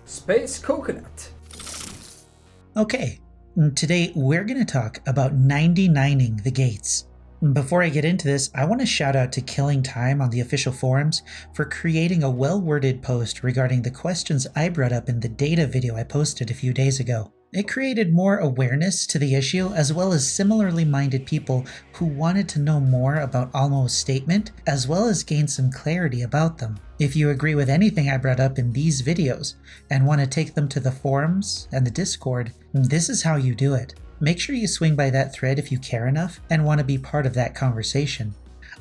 Space Coconut. Okay, today we're going to talk about 99ing the gates. Before I get into this, I want to shout out to Killing Time on the official forums for creating a well-worded post regarding the questions I brought up in the data video I posted a few days ago. It created more awareness to the issue, as well as similarly minded people who wanted to know more about Almo's statement, as well as gain some clarity about them. If you agree with anything I brought up in these videos and want to take them to the forums and the Discord, this is how you do it. Make sure you swing by that thread if you care enough and want to be part of that conversation.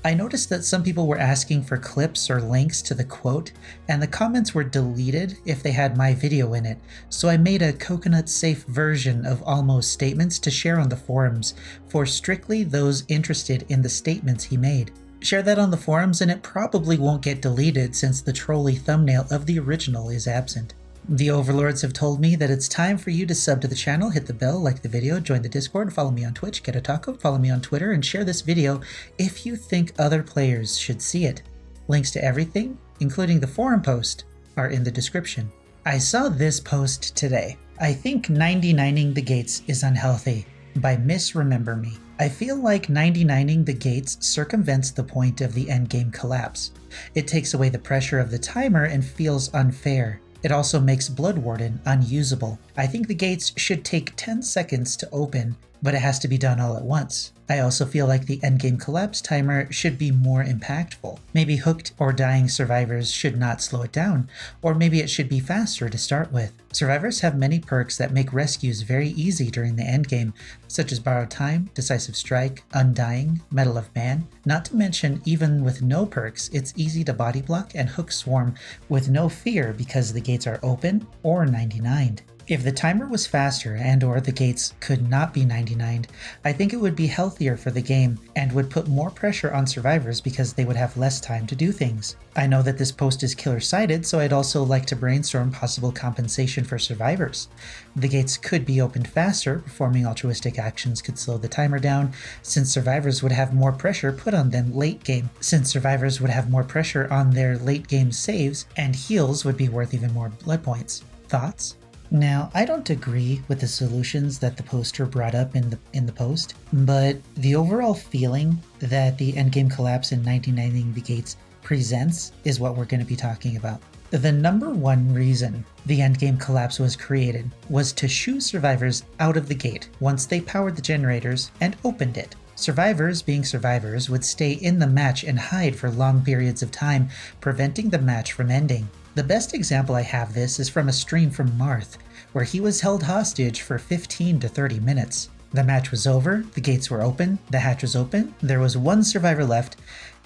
I noticed that some people were asking for clips or links to the quote, and the comments were deleted if they had my video in it, so I made a coconut-safe version of Almo's statements to share on the forums for strictly those interested in the statements he made. Share that on the forums and it probably won't get deleted since the trolly thumbnail of the original is absent. The overlords have told me that it's time for you to sub to the channel, hit the bell, like the video, join the Discord, follow me on Twitch, get a taco, follow me on Twitter, and share this video if you think other players should see it. Links to everything, including the forum post, are in the description. I saw this post today. I think 99ing the gates is unhealthy, by Misremember Me. I feel like 99ing the gates circumvents the point of the endgame collapse. It takes away the pressure of the timer and feels unfair. It also makes Bloodwarden unusable. I think the gates should take 10 seconds to open, but it has to be done all at once. I also feel like the endgame collapse timer should be more impactful. Maybe hooked or dying survivors should not slow it down, or maybe it should be faster to start with. Survivors have many perks that make rescues very easy during the endgame, such as Borrowed Time, Decisive Strike, Undying, Medal of Man. Not to mention, even with no perks, it's easy to body block and hook swarm with no fear because the gates are open or 99'd. If the timer was faster and or the gates could not be 99'd, I think it would be healthier for the game and would put more pressure on survivors because they would have less time to do things. I know that this post is killer-sided, so I'd also like to brainstorm possible compensation for survivors. The gates could be opened faster, performing altruistic actions could slow the timer down, since survivors would have more pressure put on them late game, since survivors would have more pressure on their late game saves, and heals would be worth even more blood points. Thoughts? Now, I don't agree with the solutions that the poster brought up in the post, but the overall feeling that the endgame collapse in 99ing the gates presents is what we're going to be talking about. The number one reason the endgame collapse was created was to shoo survivors out of the gate once they powered the generators and opened it. Survivors, being survivors, would stay in the match and hide for long periods of time, preventing the match from ending. The best example I have this is from a stream from Marth, where he was held hostage for 15 to 30 minutes. The match was over, the gates were open, the hatch was open, there was one survivor left,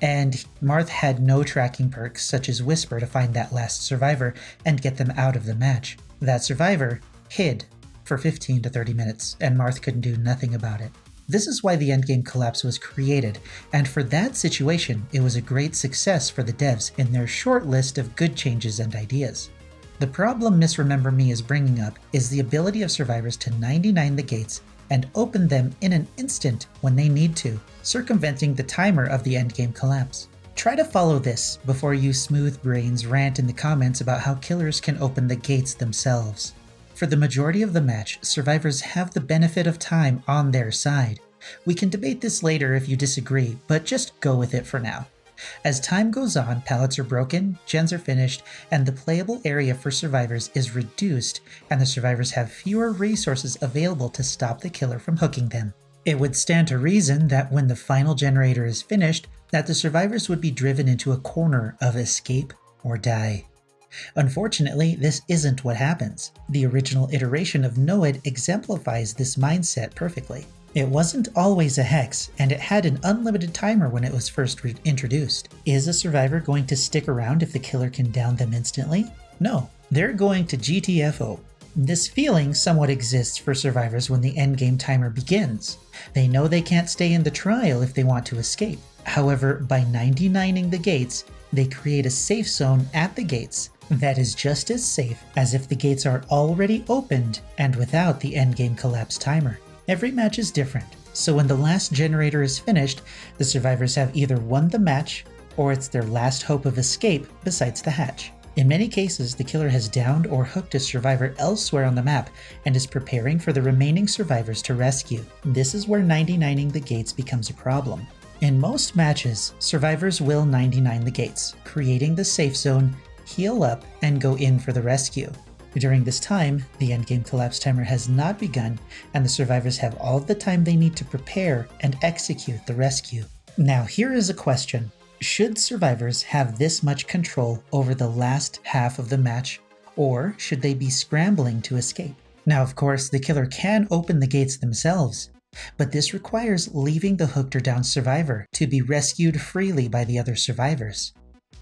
and Marth had no tracking perks such as Whisper to find that last survivor and get them out of the match. That survivor hid for 15 to 30 minutes, and Marth couldn't do nothing about it. This is why the endgame collapse was created, and for that situation, it was a great success for the devs in their short list of good changes and ideas. The problem Misremember Me is bringing up is the ability of survivors to 99 the gates and open them in an instant when they need to, circumventing the timer of the endgame collapse. Try to follow this before you smooth brains rant in the comments about how killers can open the gates themselves. For the majority of the match, survivors have the benefit of time on their side. We can debate this later if you disagree, but just go with it for now. As time goes on, pallets are broken, gens are finished, and the playable area for survivors is reduced, and the survivors have fewer resources available to stop the killer from hooking them. It would stand to reason that when the final generator is finished, that the survivors would be driven into a corner of escape or die. Unfortunately, this isn't what happens. The original iteration of Noid exemplifies this mindset perfectly. It wasn't always a hex, and it had an unlimited timer when it was first introduced. Is a survivor going to stick around if the killer can down them instantly? No, they're going to GTFO. This feeling somewhat exists for survivors when the endgame timer begins. They know they can't stay in the trial if they want to escape. However, by 99ing the gates, they create a safe zone at the gates that is just as safe as if the gates are already opened and without the endgame collapse timer. Every match is different, so when the last generator is finished, the survivors have either won the match or it's their last hope of escape besides the hatch. In many cases, the killer has downed or hooked a survivor elsewhere on the map and is preparing for the remaining survivors to rescue. This is where 99ing the gates becomes a problem. In most matches, survivors will 99 the gates, creating the safe zone, heal up, and go in for the rescue. During this time, the endgame collapse timer has not begun, and the survivors have all the time they need to prepare and execute the rescue. Now, here is a question. Should survivors have this much control over the last half of the match, or should they be scrambling to escape? Now, of course, the killer can open the gates themselves, but this requires leaving the hooked or downed survivor to be rescued freely by the other survivors.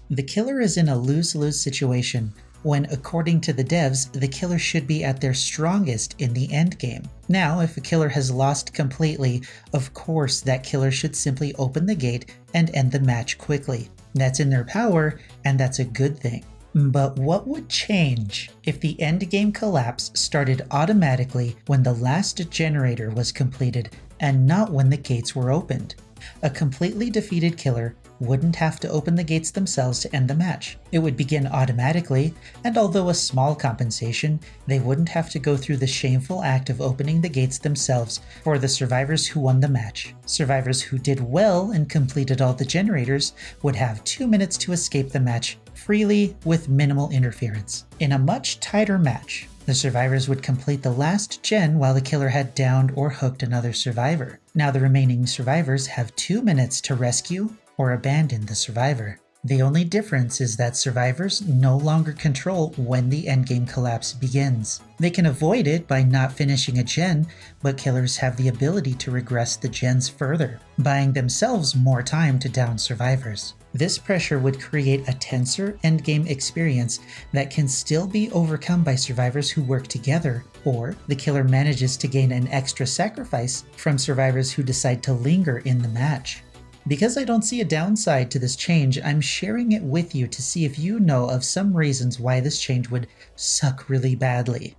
The killer is in a lose-lose situation when, according to the devs, the killer should be at their strongest in the endgame. Now, if a killer has lost completely, of course that killer should simply open the gate and end the match quickly. That's in their power, and that's a good thing. But what would change if the endgame collapse started automatically when the last generator was completed and not when the gates were opened? A completely defeated killer wouldn't have to open the gates themselves to end the match. It would begin automatically, and although a small compensation, they wouldn't have to go through the shameful act of opening the gates themselves for the survivors who won the match. Survivors who did well and completed all the generators would have 2 minutes to escape the match freely with minimal interference. In a much tighter match, the survivors would complete the last gen while the killer had downed or hooked another survivor. Now the remaining survivors have 2 minutes to rescue or abandon the survivor. The only difference is that survivors no longer control when the endgame collapse begins. They can avoid it by not finishing a gen, but killers have the ability to regress the gens further, buying themselves more time to down survivors. This pressure would create a tenser endgame experience that can still be overcome by survivors who work together, or the killer manages to gain an extra sacrifice from survivors who decide to linger in the match. Because I don't see a downside to this change, I'm sharing it with you to see if you know of some reasons why this change would suck really badly.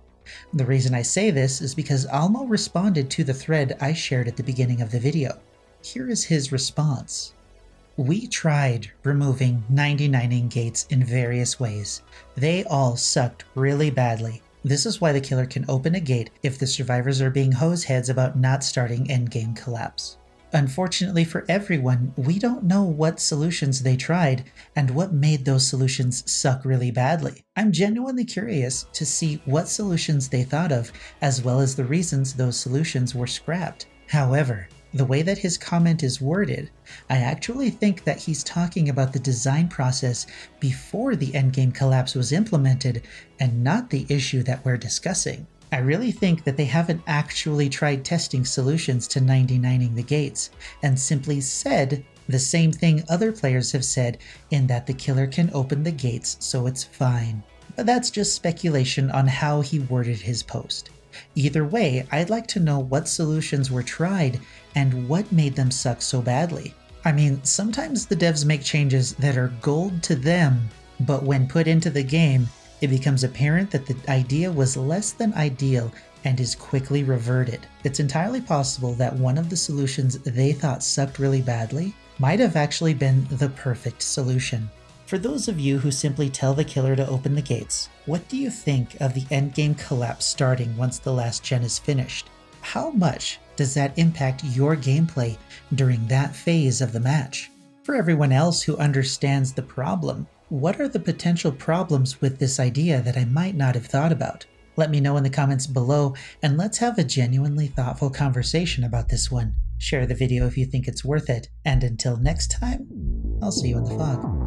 The reason I say this is because Almo responded to the thread I shared at the beginning of the video. Here is his response. We tried removing 99ing gates in various ways. They all sucked really badly. This is why the killer can open a gate if the survivors are being hoseheads about not starting endgame collapse. Unfortunately for everyone, we don't know what solutions they tried and what made those solutions suck really badly. I'm genuinely curious to see what solutions they thought of, as well as the reasons those solutions were scrapped. However, the way that his comment is worded, I actually think that he's talking about the design process before the endgame collapse was implemented and not the issue that we're discussing. I really think that they haven't actually tried testing solutions to 99ing the gates and simply said the same thing other players have said, in that the killer can open the gates so it's fine. But that's just speculation on how he worded his post. Either way, I'd like to know what solutions were tried and what made them suck so badly. I mean, sometimes the devs make changes that are gold to them, but when put into the game, it becomes apparent that the idea was less than ideal and is quickly reverted. It's entirely possible that one of the solutions they thought sucked really badly might have actually been the perfect solution. For those of you who simply tell the killer to open the gates, what do you think of the endgame collapse starting once the last gen is finished? How much does that impact your gameplay during that phase of the match? For everyone else who understands the problem, what are the potential problems with this idea that I might not have thought about? Let me know in the comments below, and let's have a genuinely thoughtful conversation about this one. Share the video if you think it's worth it, and until next time, I'll see you in the fog.